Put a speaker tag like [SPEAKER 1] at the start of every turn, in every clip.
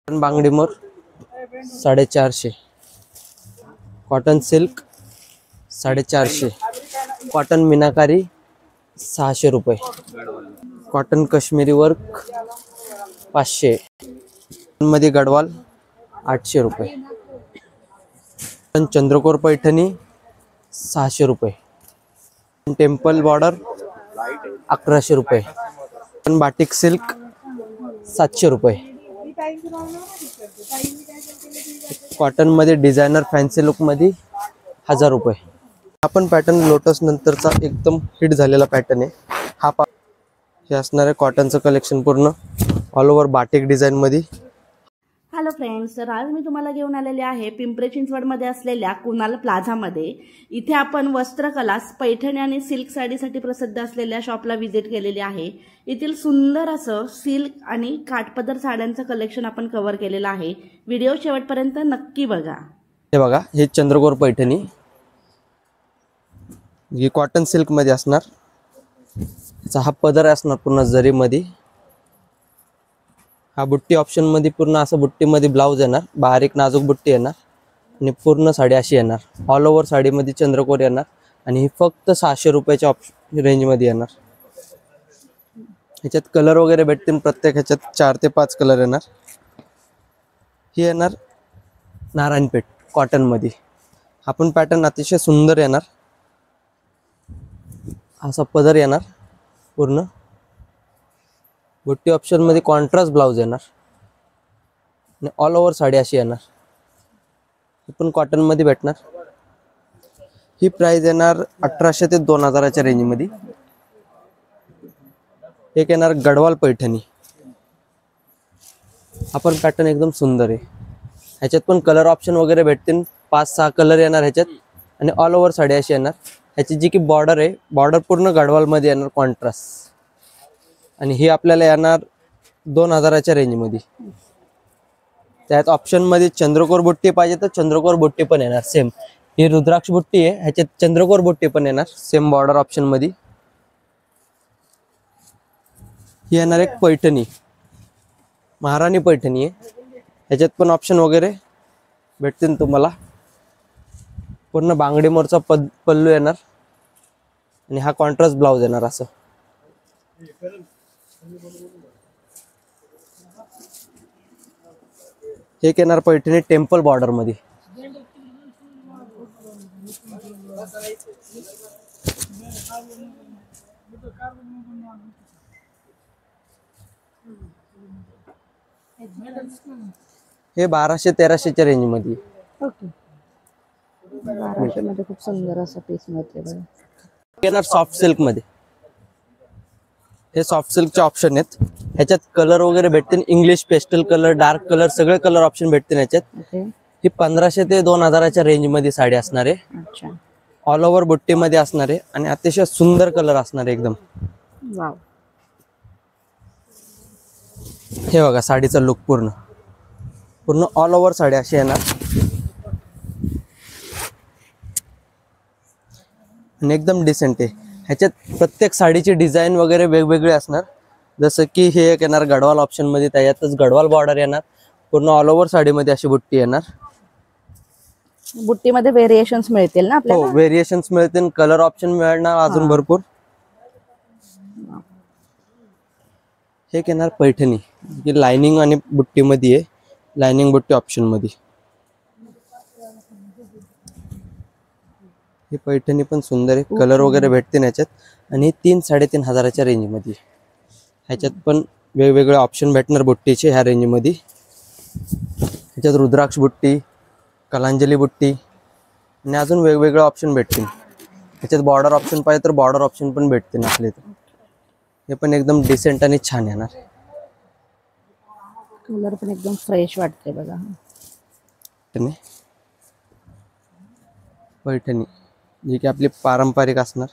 [SPEAKER 1] बांगडी मोर 450, cotton silk 450, cotton मीनाकारी 600 रुपये, cotton Kashmiri work 500, मध्ये गडवाल 800 रुपये, चंद्रकोर पैठणी 600 रुपये, टेम्पल बॉर्डर 1100 रुपये, बाटिक सिल्क 700 रुपये, कॉटन मध्ये डिझायनर फॅन्सी लुक मध्ये 1000 रुपये। आपण पॅटर्न लोटस नंतरचा एकदम हिट झालेला पॅटर्न आहे हा। हे असणार आहे कॉटनचं कलेक्शन पूर्ण ऑल ओव्हर बाटिक डिझाइन मध्ये।
[SPEAKER 2] हॅलो फ्रेंड्स, तर आज मी तुम्हाला घेऊन आलेले आहे पिंपरी चिंचवडमध्ये असलेल्या कुणाल प्लाझामध्ये। इथे आपण वस्त्रकला, पैठणी आणि सिल्क साडीसाठी प्रसिद्ध असलेल्या शॉपला व्हिजिट केलेली आहे। येथील सुंदर असं सिल्क आणि काठपदर साड्यांचं कलेक्शन आपण कव्हर केलेलं आहे। व्हिडिओ शेवटपर्यंत नक्की बघा।
[SPEAKER 1] हे बघा, हे चंद्रकोर पैठणी, ही कॉटन सिल्क मध्ये असणार। याचा हा पदर असणार पूर्ण जरी मध्ये। हा बुट्टी ऑप्शन मध्ये पूर्ण असं बुट्टी मध्ये ब्लाउज येणार, बारीक नाजूक बुट्टी येणार आणि पूर्ण साडी अशी येणार। ऑल ओव्हर साडी मध्ये चंद्रकोर येणार आणि ही फक्त 600 रुपयाच्या रेंज मध्ये येणार। ह्याच्यात कलर वगैरे भेटतील, प्रत्येक ह्याच्यात 4 ते 5 कलर येणार। ही येणार नारायणपेठ कॉटन मध्ये। हा पण पॅटर्न अतिशय सुंदर येणार। असा पदर येणार पूर्ण, बुट्टी ऑप्शन मध्ये कॉन्ट्रास्ट ब्लाउज येणार आणि ऑल ओव्हर साडी अशी येणार। ही पण कॉटन मध्ये भेटणार। ही प्राइस येणार 1800 ते 2000च्या रेंज मध्ये। एक येणार गडवाल पैठणी। हा पण पॅटर्न एकदम सुंदर आहे। ह्याच्यात पण कलर ऑप्शन वगैरे भेटतील, 5-6 कलर येणार ह्याच्यात आणि ऑल ओव्हर साडी अशी येणार। ह्याची जी की बॉर्डर आहे, बॉर्डर पूर्ण गडवाल मध्ये येणार कॉन्ट्रास्ट, आणि ही आपल्याला येणार 2000च्या रेंज मध्ये। त्यात ऑप्शन मध्ये चंद्रकोर बुट्टी पाहिजे तर चंद्रकोर बुट्टी पण येणार सेम। ही रुद्राक्ष बुट्टी आहे, ह्याच्यात चंद्रकोर बुट्टी पण येणार सेम बॉर्डर ऑप्शन मध्ये। ही येणार एक पैठणी, महाराणी पैठणी आहे। ह्याच्यात पण ऑप्शन वगैरे भेटतील तुम्हाला। पूर्ण बांगडी मोरचा पल्लू येणार आणि हा कॉन्ट्रास्ट ब्लाउज येणार असं। एक येणार पैठणी टेम्पल बॉर्डर मध्ये। हे 1200-1300च्या रेंज मध्ये।
[SPEAKER 2] ओके, 1200 मध्ये खूप सुंदर असं पीस मिळते बघा।
[SPEAKER 1] येणार सॉफ्ट सिल्क मध्ये। हे सॉफ्ट सिल्कचे ऑप्शन आहेत। ह्याच्यात कलर वगैरे भेटतील, English pastel colour, dark colour, सगळे कलर ऑप्शन भेटतील ह्याच्यात। ही 1500 ते 2000च्या रेंज मध्ये साडी असणार आहे।
[SPEAKER 2] अच्छा,
[SPEAKER 1] ऑल ओव्हर बुट्टी मध्ये असणार आहे आणि अतिशय सुंदर कलर असणार आहे एकदम।
[SPEAKER 2] वाव,
[SPEAKER 1] हे बघा साडीचा लुक पूर्ण पूर्ण ऑल ओव्हर साडी अशी येणार आणि एकदम डिसेंट आहे। ह्याच्यात प्रत्येक साडीची डिझाईन वगैरे वेगवेगळे असणार। जसं की हे एक येणार गडवाल ऑप्शन मध्ये, त्याच्यातच गडवाल बॉर्डर येणार। पूर्ण ऑल ओव्हर साडीमध्ये अशी बुट्टी येणार।
[SPEAKER 2] बुट्टीमध्ये व्हेरिएशन्स मिळतील ना आपल्याला?
[SPEAKER 1] हो, व्हेरिएशन्स मिळतील, कलर ऑप्शन मिळणार अजून भरपूर। हे येणार पैठणी, जी लाइनिंग आणि बुट्टी मध्ये आहे, लाइनिंग बुट्टी ऑप्शन मध्ये। ही पैठणी पण सुंदर आहे, कलर वगैरे भेटते ह्याच्यात आणि 3-3.5 रेंज मध्ये। ह्याच्यात पण वेगवेगळे ऑप्शन भेटणार बुट्टीचे ह्या रेंज मध्ये। ह्याच्यात रुद्राक्ष बुट्टी, कलांजली बुट्टी आणि अजून वेगवेगळे ऑप्शन भेटतील। ह्याच्यात बॉर्डर ऑप्शन पाहिजे तर बॉर्डर ऑप्शन पण भेटतील आपले। हे पण एकदम डिसेंट आणि छान येणार।
[SPEAKER 2] कलर पण एकदम फ्रेश वाटते बघा।
[SPEAKER 1] पैठणी जी की आपली पारंपरिक असणार।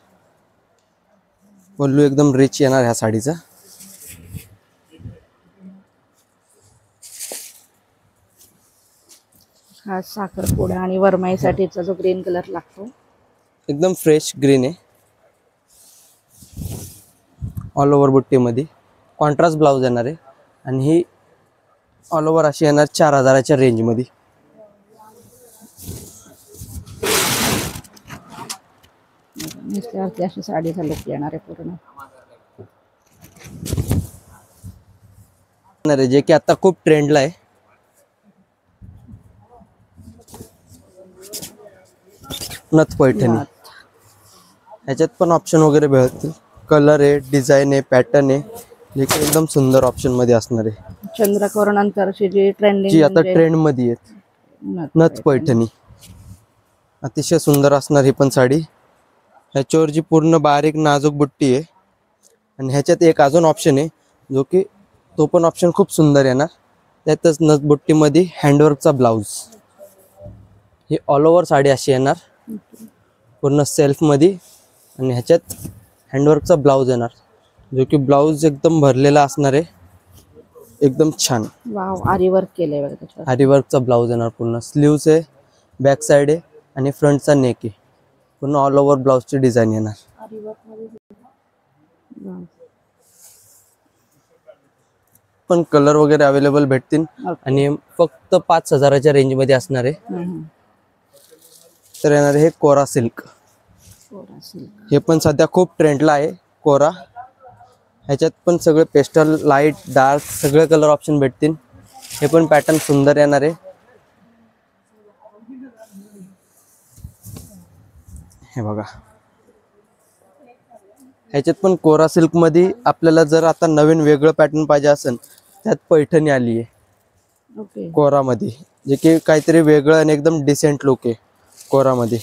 [SPEAKER 1] पल्लू एकदम रिच येणार ह्या साडीचा।
[SPEAKER 2] हा साखरपुडा आणि वरमाईसाठीचा जो ग्रीन कलर लागतो,
[SPEAKER 1] एकदम फ्रेश ग्रीन आहे। ऑल ओव्हर बुट्टी मध्ये कॉन्ट्रास्ट ब्लाउज येणार आहे आणि ही ऑल ओव्हर अशी येणार 4000च्या रेंज मध्ये.
[SPEAKER 3] नुसत्यावरती अशी साडीचा लुक येणार आहे पूर्ण.
[SPEAKER 1] जे की आता खूप ट्रेंडला आहे. नथ पैठणी. ह्याच्यात पण ऑप्शन वगैरे भेटतील. कलर आहे, डिझाईन आहे, पॅटर्न आहे, जे की एकदम सुंदर ऑप्शन मध्ये असणार आहे.
[SPEAKER 3] चंद्रकोर नंतरची जी ट्रेंडिंग
[SPEAKER 1] जी आता ट्रेंड मध्ये आहे नथ पैठणी. अतिशय सुंदर असणार ही पण साडी. ह्याच्यावर जी पूर्ण बारीक नाजूक बुट्टी आहे आणि ह्याच्यात एक अजून ऑप्शन आहे जो की तो पण ऑप्शन खूप सुंदर येणार. त्यातच नथ बुट्टीमध्ये हँडवर्कचा ब्लाऊज. ही ऑल ओव्हर साडी अशी येणार पूर्ण सेल्फ मध्ये आणि ह्याच्यात हँडवर्कचा ब्लाऊज येणार जो की ब्लाऊज एकदम भरलेला असणार आहे. एकदम छान.
[SPEAKER 3] वाव, आरी वर्क केलंय बघा त्याच्यावर.
[SPEAKER 1] आरी वर्कचा ब्लाऊज येणार. पूर्ण स्लीव्स आहे, बॅक साइड आहे आणि फ्रंटचा नेक आहे. पूर्ण ऑल ओव्हर ब्लाऊजची डिझाईन येणार. पण कलर वगैरे अवेलेबल भेटतील आणि फक्त 5000च्या रेंज मध्ये असणार आहे. तर येणार हे कोरा सिल्क. हे पण सध्या खूप ट्रेंडला आहे कोरा. ह्याच्यात पण सगळे पेस्टल, लाईट, डार्क सगळे कलर ऑप्शन भेटतील. हे पण पॅटर्न सुंदर येणार आहे. हे बघा. ह्याच्यात पण कोरा सिल्क मध्ये आपल्याला जर आता नवीन वेगळं पॅटर्न पाहिजे असेल त्यात पैठणी आली आहे कोरा मध्ये, जे की काहीतरी वेगळं आणि एकदम डिसेंट लुक आहे कोरा मध्ये.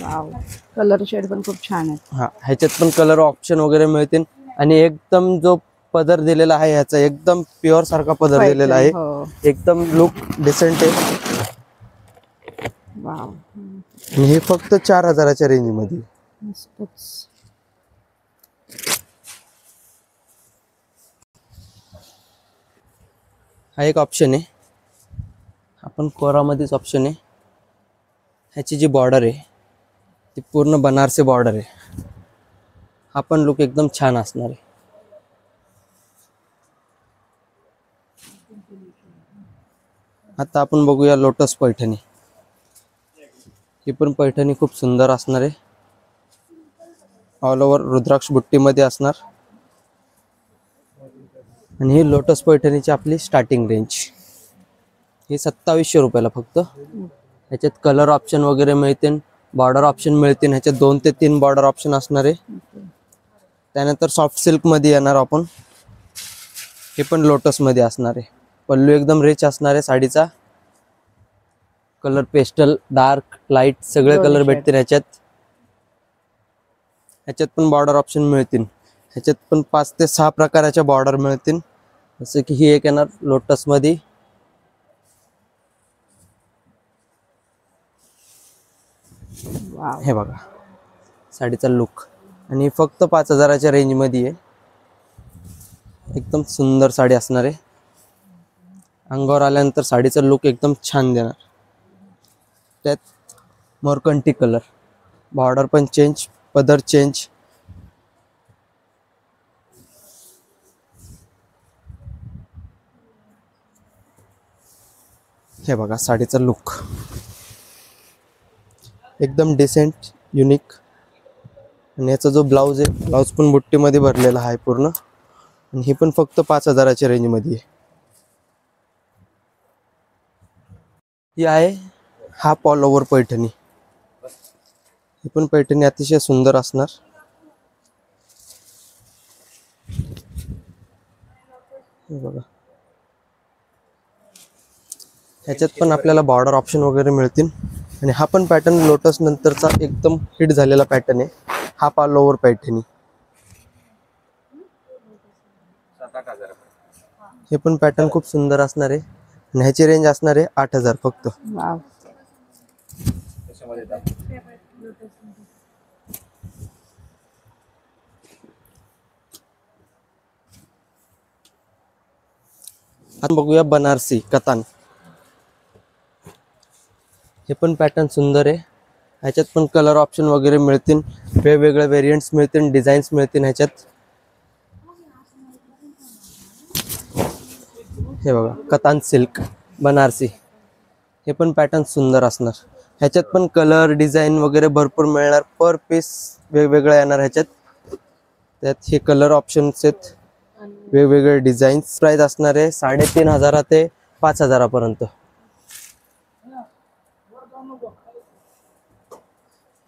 [SPEAKER 3] वाव, कलर शेड पण खूप छान आहे.
[SPEAKER 1] हा, ह्याच्यात पण कलर ऑप्शन वगैरे मिळतील आणि एकदम जो पदर दिलेला आहे ह्याचा एकदम प्युअर सारखा पदर दिलेला आहे. एकदम लुक डिसेंट आहे.
[SPEAKER 3] वाव,
[SPEAKER 1] आणि हे फक्त 4000च्या रेंज मध्ये. हा एक ऑप्शन आहे. आपण कोरामध्येच ऑप्शन आहे. ह्याची जी बॉर्डर आहे ती पूर्ण बनारसी बॉर्डर आहे. हा पण लुक एकदम छान असणार आहे. आता आपण बघूया लोटस पैठणी. ही पण पैठणी खूप सुंदर असणार आहे. ऑल ओव्हर रुद्राक्ष बुट्टीमध्ये असणार आणि ही लोटस पैठणीची आपली स्टार्टिंग रेंज. ही 2700 रुपयाला फक्त. ह्याच्यात कलर ऑप्शन वगैरे मिळतील, बॉर्डर ऑप्शन मिळतील. ह्याच्यात 2 ते 3 बॉर्डर ऑप्शन असणार आहे. त्यानंतर सॉफ्ट सिल्क मध्ये येणार आपण. हे पण लोटस मध्ये असणार आहे. पल्लू एकदम रिच असणार आहे साडीचा. कलर पेस्टल, डार्क, लाईट सगळे कलर भेटतील ह्याच्यात. ह्याच्यात पण बॉर्डर ऑप्शन मिळतील. ह्याच्यात पण 5 ते 6 प्रकारच्या बॉर्डर मिळतील. जसं की ही एक येणार लोटस मध्ये. हे बघा साडीचा लुक आणि फक्त 5000च्या रेंज मध्ये आहे. एकदम सुंदर साडी असणार आहे. अंगावर आल्यानंतर साडीचा लुक एकदम छान देणार. त्यात मोरकंटी कलर. बॉर्डर पण चेंज, पदर चेंज. हे बघा साडीचा लुक एकदम डिसेंट, युनिक. आणि याचा जो ब्लाऊज आहे, ब्लाऊज पण बुट्टीमध्ये भरलेला आहे पूर्ण. आणि हे पण फक्त 5000च्या रेंज मध्ये आहे. ही आहे हाफ ऑल ओव्हर पैठणी. ही पण पैठणी अतिशय सुंदर असणार. हे बघा. ह्याच्यात पण आपल्याला बॉर्डर ऑप्शन वगैरे मिळतील. आणि हा पण पॅटर्न लोटस नंतरचा एकदम हिट झालेला पॅटर्न आहे. Half all over Paithani. हे पण पॅटर्न खूप सुंदर असणार आहे. आणि ह्याची रेंज असणार आहे 8000 फक्त. आता बघूया बनारसी कतान. हे पण पॅटर्न सुंदर आहे. ह्याच्यात पण कलर ऑप्शन वगैरे मिळतील. वेगवेगळे व्हेरियंट्स मिळतील, डिझाईन्स मिळतील ह्याच्यात. हे बघा कतान सिल्क बनारसी, हे पण पॅटर्न सुंदर असणार. ह्याच्यात पण कलर डिझाईन वगैरे भरपूर मिळणार. पर पीस वेगवेगळं येणार ह्याच्यात. त्यात हे कलर ऑप्शन्स आहेत, वेगवेगळे डिझाईन्स. प्राइस असणार आहे 3,500 ते 5,000 पर्यंत.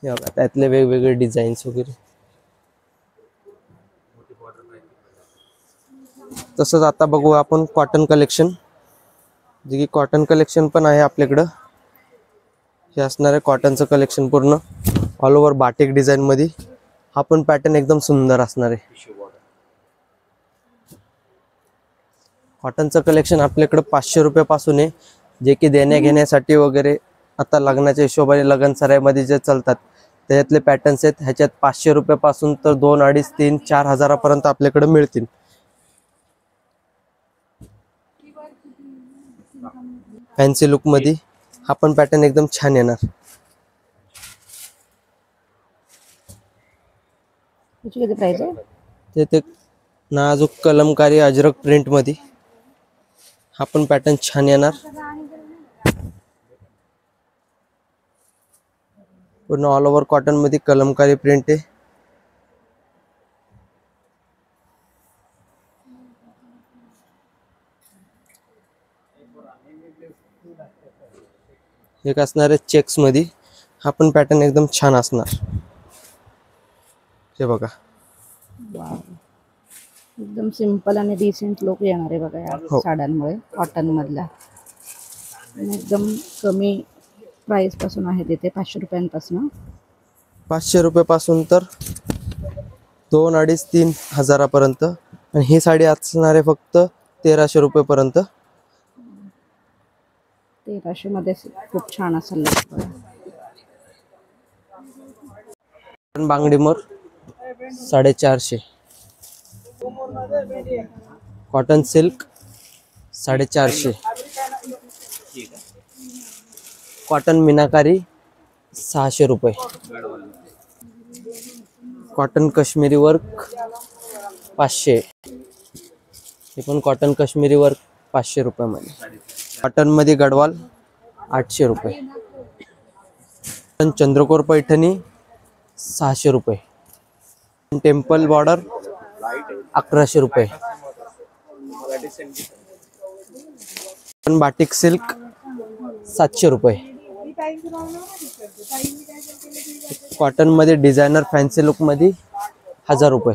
[SPEAKER 1] हे बघा त्यातले वेगवेगळे डिझाईन्स वगैरे. तसंच आता बघू आपण कॉटन कलेक्शन, जे की कॉटन कलेक्शन पण आहे आपल्याकडं. हे असणार आहे कॉटनचं कलेक्शन पूर्ण ऑल ओव्हर बाटिक डिझाईन मध्ये. हा पण पॅटर्न एकदम सुंदर असणार आहे. कॉटनचं कलेक्शन आपल्याकडं 500 रुपयापासून आहे, जे की देण्या घेण्यासाठी वगैरे आता लग्नाच्या हिशोबाने लगन सराईमध्ये जे चालतात त्याच्यातले पॅटर्न्स आहेत. ह्याच्यात 500 रुपयापासून तर 2, 2.5, 3, 4,000 पर्यंत आपल्याकडे मिळतील. फॅन्सी लुक मध्ये हा पण पॅटर्न एकदम छान येणार.
[SPEAKER 3] त्याची किती प्राइस आहे?
[SPEAKER 1] ते नाजूक कलमकारी अजरक प्रिंट मध्ये हा पण पॅटर्न छान येणार. पूर्ण ऑल ओव्हर कॉटन मध्ये कलमकारी प्रिंट आहे. एक असणार आहे चेक्स मध्ये, हा पण पॅटर्न एकदम छान असणार. हे बघा
[SPEAKER 3] वाव. एकदम सिंपल आणि डिसेंट लुक येणार आहे बघा या
[SPEAKER 1] हो.
[SPEAKER 3] साड्यांमुळे कॉटन मधल्या. आणि एकदम कमी प्राइस पासून आहे तिथे 500 रुपयांपासून.
[SPEAKER 1] 500 रुपयापासून तर 2, 2.5, 3,000 पर्यंत. आणि ही साडी असणार आहे फक्त 1,300 रुपयेपर्यंत.
[SPEAKER 3] 1300 मध्ये खूप छान असेल look बघा.
[SPEAKER 1] बांगडी मोर 450. Cotton silk 450. कॉटन मीनाकारी 600 रुपये. Cotton Kashmiri work 500. हे पण कॉटन काश्मीरी वर्क 500 रुपयामध्ये. कॉटन मध्ये गडवाल 800 रुपये. चंद्रकोर पैठणी 600 रुपये. टेम्पल बॉर्डर 1100 रुपये. बाटिक सिल्क 700 रुपये. कॉटन मध्ये डिझायनर फॅन्सी लुक मध्ये 1000 रुपये.